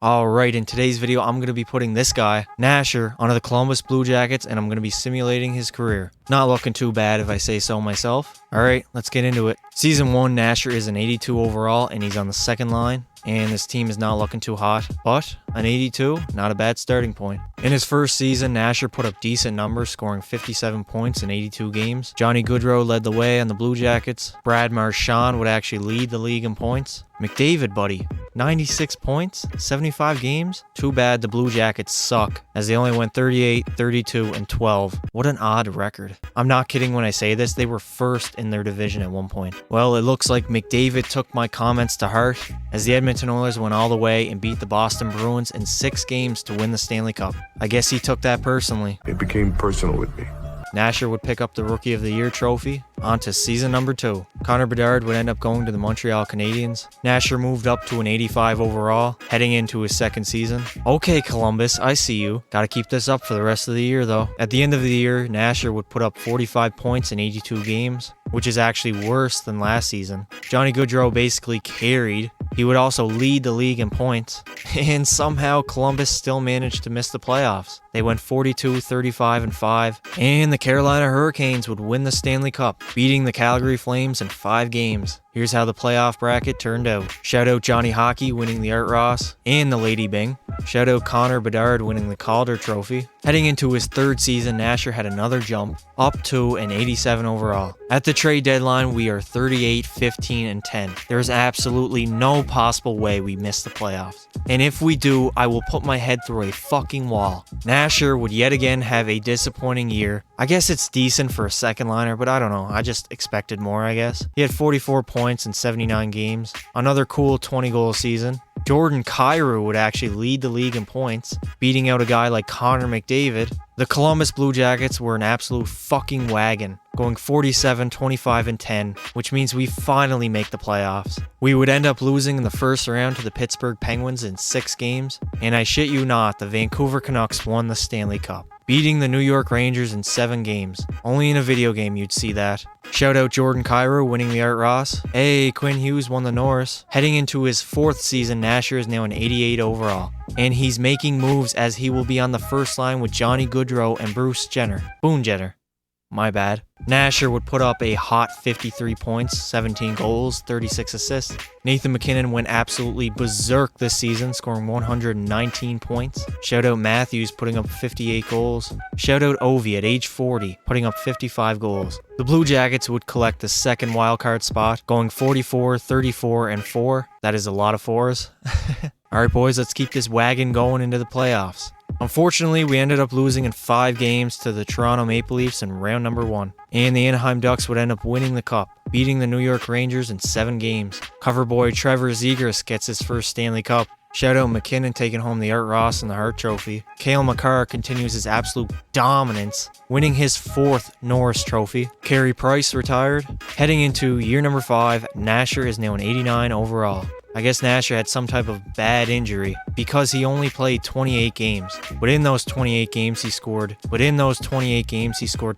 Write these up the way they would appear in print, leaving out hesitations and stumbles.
Alright, in today's video, I'm going to be putting this guy, Nasher, onto the Columbus Blue Jackets, and I'm going to be simulating his career. Not looking too bad if I say so myself. Alright, let's get into it. Season 1, Nasher is an 82 overall, and he's on the second line, and his team is not looking too hot. But an 82, not a bad starting point. In his first season, Nasher put up decent numbers, scoring 57 points in 82 games. Johnny Gaudreau led the way on the Blue Jackets. Brad Marchand would actually lead the league in points. McDavid, buddy, 96 points, 75 games. Too bad the Blue Jackets suck, as they only went 38, 32, and 12. What an odd record. I'm not kidding when I say this, they were first in their division at one point. Well, it looks like McDavid took my comments to heart, as the Edmonton Oilers went all the way and beat the Boston Bruins in 6 games to win the Stanley Cup. I guess he took that personally. It became personal with me. Nasher would pick up the Rookie of the Year trophy. On to season number 2. Connor Bedard would end up going to the Montreal Canadiens. Nasher moved up to an 85 overall, heading into his second season. Okay, Columbus, I see you. Gotta keep this up for the rest of the year, though. At the end of the year, Nasher would put up 45 points in 82 games, which is actually worse than last season. Johnny Gaudreau basically carried. He would also lead the league in points. And somehow Columbus still managed to miss the playoffs. They went 42, 35, and 5. And the Carolina Hurricanes would win the Stanley Cup, beating the Calgary Flames in 5 games. Here's how the playoff bracket turned out. Shout out Johnny Hockey winning the Art Ross and the Lady Bing. Shout out Connor Bedard winning the Calder Trophy. Heading into his third season, Nasher had another jump, up to an 87 overall. At the trade deadline, we are 38, 15, and 10. There is absolutely no possible way we miss the playoffs. And if we do, I will put my head through a fucking wall. Nasher would yet again have a disappointing year. I guess it's decent for a second liner, but I don't know. I just expected more, I guess. He had 44 points in 79 games. Another cool 20-goal season. Jordan Kyrou would actually lead the league in points, beating out a guy like Connor McDavid. The Columbus Blue Jackets were an absolute fucking wagon, going 47, 25, and 10, which means we finally make the playoffs. We would end up losing in the first round to the Pittsburgh Penguins in 6 games, and I shit you not, the Vancouver Canucks won the Stanley Cup, beating the New York Rangers in 7 games. Only in a video game you'd see that. Shout out Jordan Kyrou winning the Art Ross. Hey, Quinn Hughes won the Norris. Heading into his 4th season, Nasher is now an 88 overall. And he's making moves as he will be on the first line with Johnny Gaudreau and Bruce Jenner. Boone Jenner. My bad. Nasher would put up a hot 53 points, 17 goals, 36 assists. Nathan MacKinnon went absolutely berserk this season, scoring 119 points. Shout out Matthews putting up 58 goals. Shout out Ovi at age 40, putting up 55 goals. The Blue Jackets would collect the second wildcard spot, going 44, 34, and 4. That is a lot of 4s. Alright boys, let's keep this wagon going into the playoffs. Unfortunately, we ended up losing in 5 games to the Toronto Maple Leafs in round number 1. And the Anaheim Ducks would end up winning the cup, beating the New York Rangers in 7 games. Cover boy Trevor Zegras gets his first Stanley Cup. Shout out McKinnon taking home the Art Ross and the Hart Trophy. Cale Makar continues his absolute dominance, winning his 4th Norris Trophy. Carey Price retired. Heading into year number 5, Nasher is now an 89 overall. I guess Nasher had some type of bad injury because he only played 28 games. But in those 28 games he scored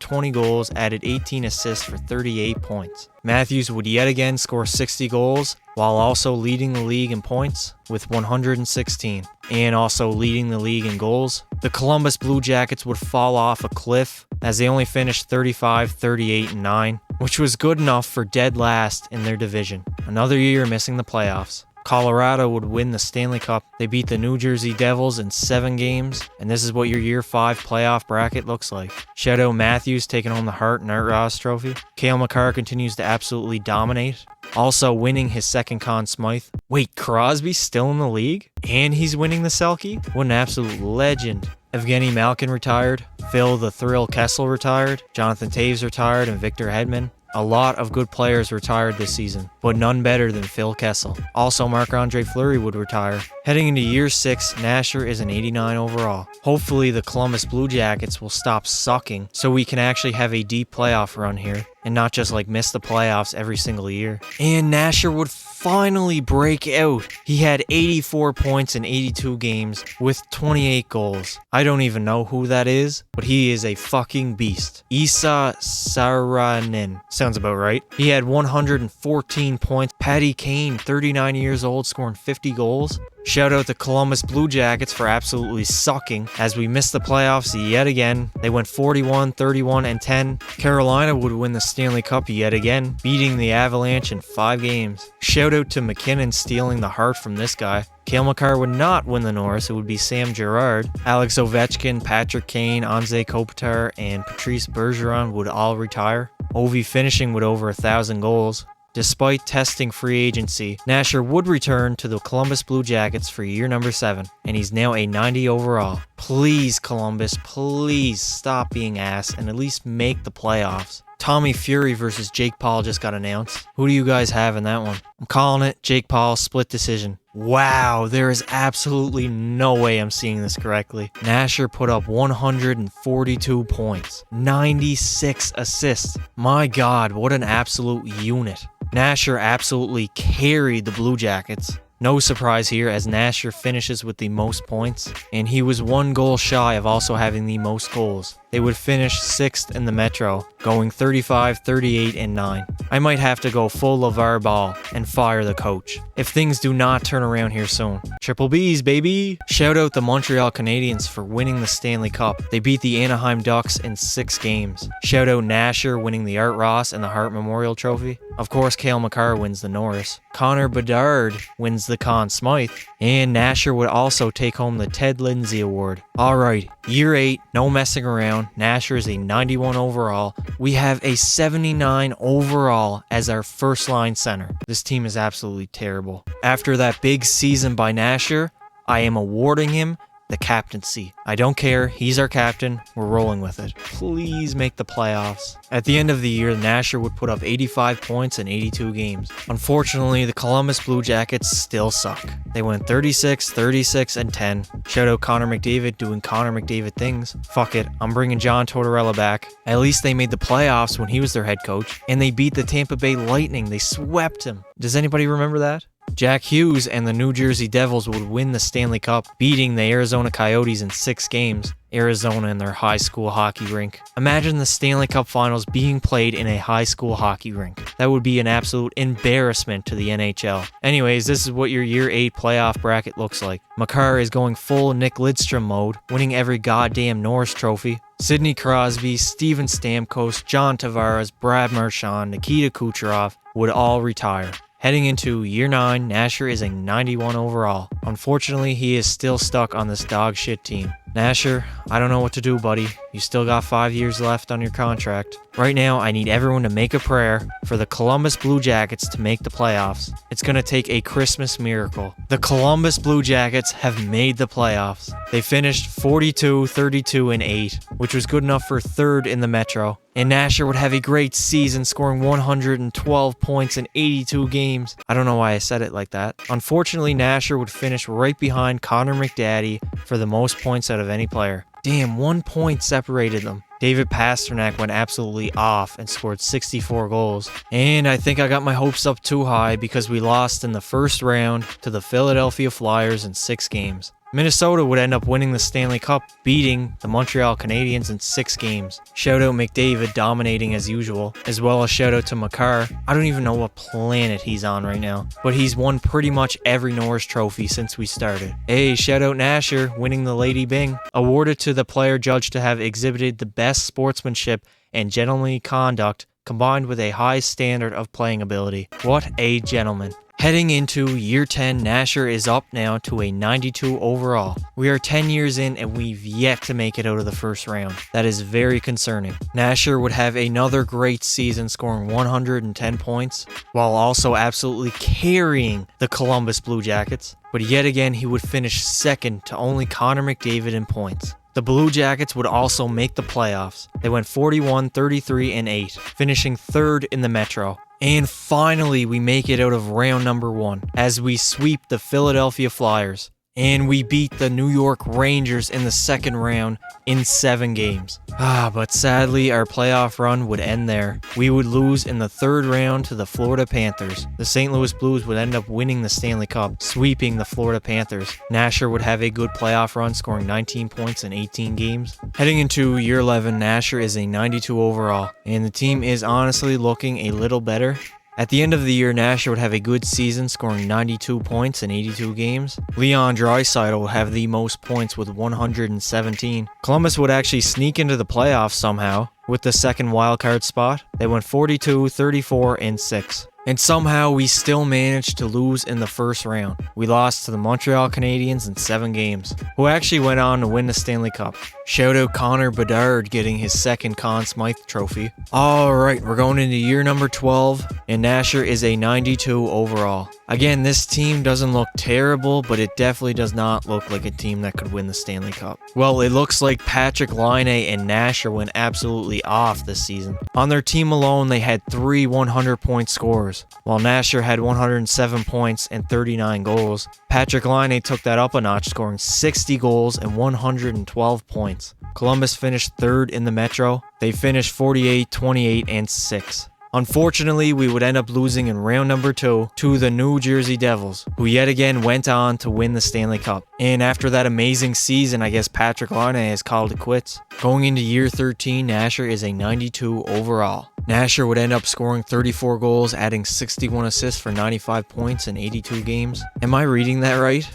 20 goals, added 18 assists for 38 points. Matthews would yet again score 60 goals while also leading the league in points with 116 and also leading the league in goals. The Columbus Blue Jackets would fall off a cliff as they only finished 35, 38, and 9, which was good enough for dead last in their division. Another year missing the playoffs. Colorado would win the Stanley Cup. They beat the New Jersey Devils in 7 games, and this is what your year 5 playoff bracket looks like. Shout out Matthews taking home the Hart and Art Ross trophy. Cale Makar continues to absolutely dominate, also winning his second Conn Smythe. Wait, Crosby's still in the league? And he's winning the Selke? What an absolute legend. Evgeny Malkin retired, Phil the Thrill Kessel retired, Jonathan Taves retired, and Victor Hedman. A lot of good players retired this season, but none better than Phil Kessel. Also, Marc-Andre Fleury would retire. Heading into year 6, Nasher is an 89 overall. Hopefully the Columbus Blue Jackets will stop sucking so we can actually have a deep playoff run here and not just like miss the playoffs every single year. And Nasher would finally break out. He had 84 points in 82 games with 28 goals. I don't even know who that is, but he is a fucking beast. Issa Saranen. Sounds about right. He had 114 points. Patty Kane, 39 years old, scoring 50 goals. Shout out to Columbus Blue Jackets for absolutely sucking as we missed the playoffs yet again. They went 41, 31, and 10. Carolina would win the Stanley Cup yet again, beating the Avalanche in 5 games. Shout out to McKinnon stealing the heart from this guy. Cale Makar would not win the Norris, it would be Sam Girard. Alex Ovechkin, Patrick Kane, Anze Kopitar, and Patrice Bergeron would all retire. Ovi finishing with over 1,000 goals. Despite testing free agency, Nasher would return to the Columbus Blue Jackets for year number 7, and he's now a 90 overall. Please, Columbus, please stop being ass and at least make the playoffs. Tommy Fury versus Jake Paul just got announced. Who do you guys have in that one? I'm calling it Jake Paul split decision. Wow, there is absolutely no way I'm seeing this correctly. Nasher put up 142 points, 96 assists. My God, what an absolute unit. Nasher absolutely carried the Blue Jackets. No surprise here as Nasher finishes with the most points, and he was 1 goal shy of also having the most goals. They would finish 6th in the Metro, going 35, 38, and 9. I might have to go full LeVar Ball and fire the coach if things do not turn around here soon. Triple B's, baby! Shout out the Montreal Canadiens for winning the Stanley Cup. They beat the Anaheim Ducks in 6 games. Shout out Nasher winning the Art Ross and the Hart Memorial Trophy. Of course, Cale Makar wins the Norris. Connor Bedard wins the Conn Smythe. And Nasher would also take home the Ted Lindsay Award. Alright, year 8, no messing around. Nasher is a 91 overall. We have a 79 overall as our first line center. This team is absolutely terrible. After that big season by Nasher, I am awarding him the captaincy. I don't care, he's our captain, we're rolling with it. Please make the playoffs. At the end of the year, Nasher would put up 85 points in 82 games. Unfortunately, the Columbus Blue Jackets still suck. They went 36, 36, and 10. Shout out Connor McDavid doing Connor McDavid things. Fuck it, I'm bringing John Tortorella back. At least they made the playoffs when he was their head coach, and they beat the Tampa Bay Lightning. They swept him. Does anybody remember that? Jack Hughes and the New Jersey Devils would win the Stanley Cup, beating the Arizona Coyotes in 6 games. Arizona and their high school hockey rink. Imagine the Stanley Cup Finals being played in a high school hockey rink. That would be an absolute embarrassment to the NHL. Anyways, this is what your Year 8 playoff bracket looks like. Makar is going full Nick Lidstrom mode, winning every goddamn Norris trophy. Sidney Crosby, Steven Stamkos, John Tavares, Brad Marchand, Nikita Kucherov would all retire. Heading into Year 9, Nasher is a 91 overall. Unfortunately, he is still stuck on this dog shit team. Nasher, I don't know what to do, buddy. You still got 5 years left on your contract. Right now, I need everyone to make a prayer for the Columbus Blue Jackets to make the playoffs. It's gonna take a Christmas miracle. The Columbus Blue Jackets have made the playoffs. They finished 42, 32, and 8, which was good enough for 3rd in the Metro. And Nasher would have a great season, scoring 112 points in 82 games. I don't know why I said it like that. Unfortunately, Nasher would finish right behind Connor McDaddy for the most points out of any player. Damn, 1 point separated them. David Pastrnak went absolutely off and scored 64 goals. And I think I got my hopes up too high because we lost in the first round to the Philadelphia Flyers in 6 games. Minnesota would end up winning the Stanley Cup, beating the Montreal Canadiens in 6 games. Shout out McDavid dominating as usual, as well as shout out to Makar. I don't even know what planet he's on right now, but he's won pretty much every Norris trophy since we started. Hey, shout out Nasher winning the Lady Byng, awarded to the player judged to have exhibited the best sportsmanship and gentlemanly conduct combined with a high standard of playing ability. What a gentleman. Heading into Year 10, Nasher is up now to a 92 overall. We are 10 years in and we've yet to make it out of the first round. That is very concerning. Nasher would have another great season, scoring 110 points, while also absolutely carrying the Columbus Blue Jackets. But yet again, he would finish 2nd to only Connor McDavid in points. The Blue Jackets would also make the playoffs. They went 41, 33, and 8, finishing 3rd in the Metro. And finally, we make it out of round number 1 as we sweep the Philadelphia Flyers. And we beat the New York Rangers in the 2nd round in 7 games. But sadly, our playoff run would end there. We would lose in the 3rd round to the Florida Panthers. The St. Louis Blues would end up winning the Stanley Cup, sweeping the Florida Panthers. Nasher would have a good playoff run, scoring 19 points in 18 games. Heading into Year 11, Nasher is a 92 overall, and the team is honestly looking a little better At the end of the year, Nasher would have a good season, scoring 92 points in 82 games. Leon Draisaitl would have the most points with 117. Columbus would actually sneak into the playoffs somehow with the second wildcard spot. They went 42, 34, and 6. And somehow we still managed to lose in the first round. We lost to the Montreal Canadiens in 7 games, who actually went on to win the Stanley Cup. Shout out Connor Bedard getting his second Conn Smythe trophy. Alright, we're going into year number 12, and Nasher is a 92 overall. Again, this team doesn't look terrible, but it definitely does not look like a team that could win the Stanley Cup. Well, it looks like Patrick Laine and Nasher went absolutely off this season. On their team alone, they had 3 100-point scorers, while Nasher had 107 points and 39 goals. Patrick Laine took that up a notch, scoring 60 goals and 112 points. Columbus finished 3rd in the Metro. They finished 48, 28, and 6. Unfortunately, we would end up losing in round number 2 to the New Jersey Devils, who yet again went on to win the Stanley Cup. And after that amazing season, I guess Patrick Laine has called it quits. Going into year 13, Nasher is a 92 overall. Nasher would end up scoring 34 goals, adding 61 assists for 95 points in 82 games. Am I reading that right?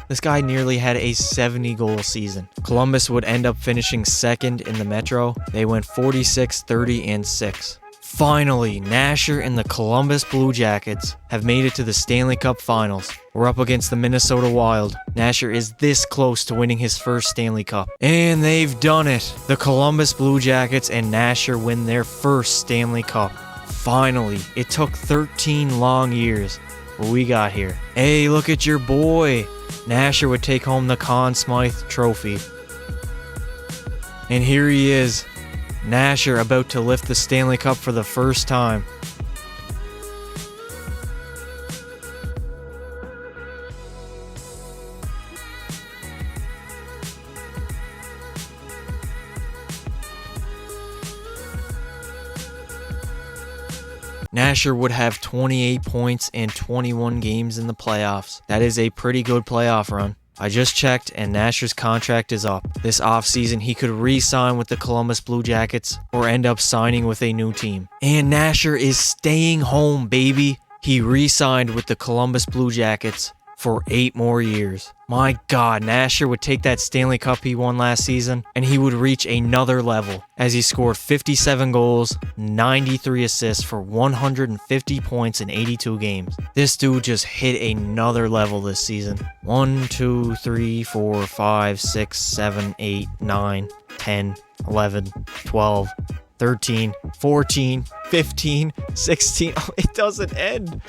This guy nearly had a 70-goal season. Columbus would end up finishing 2nd in the Metro. They went 46, 30, and 6. Finally, Nasher and the Columbus Blue Jackets have made it to the Stanley Cup Finals. We're up against the Minnesota Wild. Nasher is this close to winning his first Stanley Cup. And they've done it. The Columbus Blue Jackets and Nasher win their first Stanley Cup. Finally, it took 13 long years. What we got here? Hey, look at your boy. Nasher would take home the Conn Smythe trophy. And here he is. Nasher about to lift the Stanley Cup for the first time. Nasher would have 28 points in 21 games in the playoffs. That is a pretty good playoff run. I just checked and Nasher's contract is up. This offseason he could re-sign with the Columbus Blue Jackets or end up signing with a new team. And Nasher is staying home, baby. He re-signed with the Columbus Blue Jackets for 8 more years. My God, Nasher would take that Stanley Cup he won last season and he would reach another level as he scored 57 goals, 93 assists for 150 points in 82 games. This dude just hit another level this season. 1, 2, 3, 4, 5, 6, 7, 8, 9, 10, 11, 12, 13, 14, 15, 16. Oh, it doesn't end.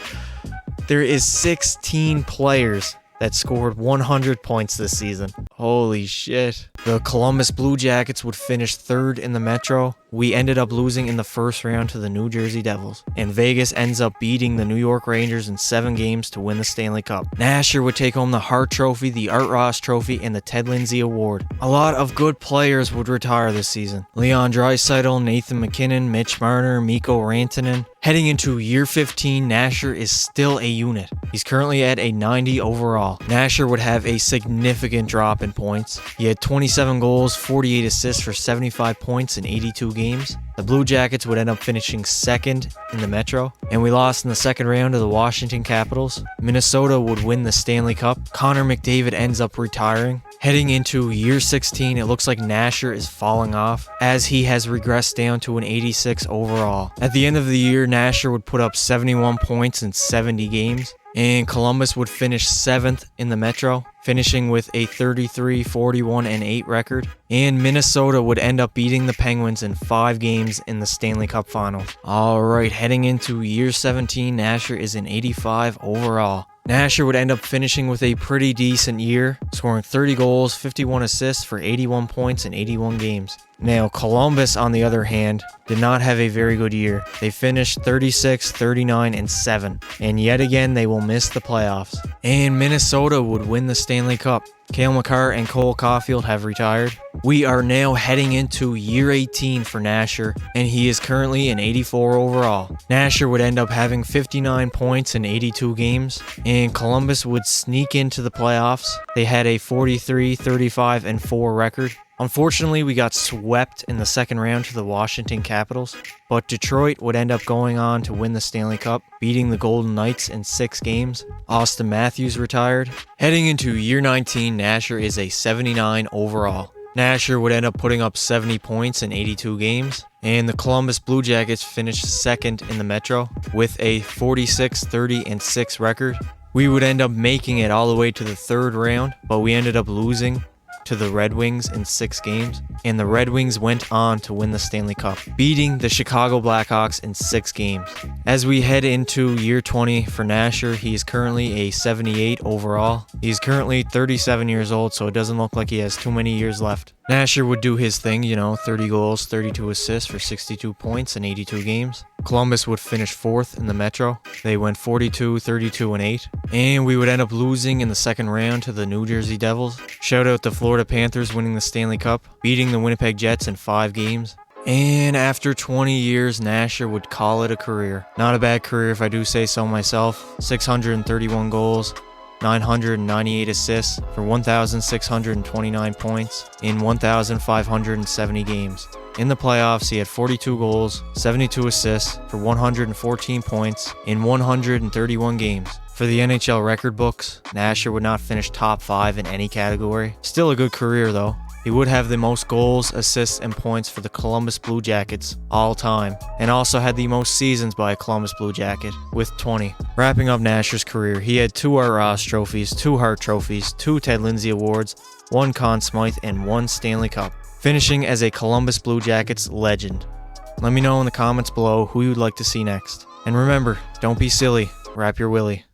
There is 16 players that scored 100 points this season. Holy shit. The Columbus Blue Jackets would finish 3rd in the Metro. We ended up losing in the first round to the New Jersey Devils. And Vegas ends up beating the New York Rangers in 7 games to win the Stanley Cup. Nasher would take home the Hart Trophy, the Art Ross Trophy, and the Ted Lindsay Award. A lot of good players would retire this season. Leon Draisaitl, Nathan MacKinnon, Mitch Marner, Mikko Rantanen. Heading into year 15, Nasher is still a unit. He's currently at a 90 overall. Nasher would have a significant drop in points. He had 27 goals, 48 assists for 75 points in 82 games. The Blue Jackets would end up finishing 2nd in the Metro, and we lost in the second round to the Washington Capitals. Minnesota would win the Stanley Cup. Connor McDavid ends up retiring. Heading into year 16, it looks like Nasher is falling off as he has regressed down to an 86 overall. At the end of the year, Nasher would put up 71 points in 70 games, and Columbus would finish 7th in the Metro, finishing with a 33, 41, and 8 record. And Minnesota would end up beating the Penguins in 5 games in the Stanley Cup Finals. Alright, heading into year 17, Nasher is an 85 overall. Nasher would end up finishing with a pretty decent year, scoring 30 goals, 51 assists for 81 points in 81 games. Now, Columbus, on the other hand, did not have a very good year. They finished 36, 39, and 7. And yet again, they will miss the playoffs. And Minnesota would win the Stanley Cup. Cale Makar and Cole Caulfield have retired. We are now heading into year 18 for Nasher, and he is currently an 84 overall. Nasher would end up having 59 points in 82 games, and Columbus would sneak into the playoffs. They had a 43, 35, and 4 record. Unfortunately, we got swept in the second round to the Washington Capitals. but Detroit would end up going on to win the Stanley Cup, beating the Golden Knights in 6 games. Austin Matthews retired. Heading into year 19, Nasher is a 79 overall. Nasher would end up putting up 70 points in 82 games, and the Columbus Blue Jackets finished second in the Metro with a 46-30-6 record. We would end up making it all the way to the 3rd round, but we ended up losing to the Red Wings in 6 games, and the Red Wings went on to win the Stanley Cup, beating the Chicago Blackhawks in 6 games. As we head into year 20 for Nasher, he is currently a 78 overall. He's currently 37 years old, so it doesn't look like he has too many years left. Nasher would do his thing, 30 goals, 32 assists for 62 points in 82 games. Columbus would finish 4th in the Metro. They went 42, 32, and 8. And we would end up losing in the 2nd round to the New Jersey Devils. Shout out the Florida Panthers winning the Stanley Cup, beating the Winnipeg Jets in 5 games. And after 20 years, Nasher would call it a career. Not a bad career if I do say so myself. 631 goals, 998 assists for 1,629 points in 1,570 games. In the playoffs, he had 42 goals, 72 assists for 114 points in 131 games. For the NHL record books, Nasher would not finish top 5 in any category. Still a good career though. He would have the most goals, assists, and points for the Columbus Blue Jackets all time, and also had the most seasons by a Columbus Blue Jacket, with 20. Wrapping up Nasher's career, he had 2 Art Ross trophies, 2 Hart trophies, 2 Ted Lindsay awards, 1 Conn Smythe, and 1 Stanley Cup, finishing as a Columbus Blue Jackets legend. Let me know in the comments below who you'd like to see next. And remember, don't be silly, wrap your willy.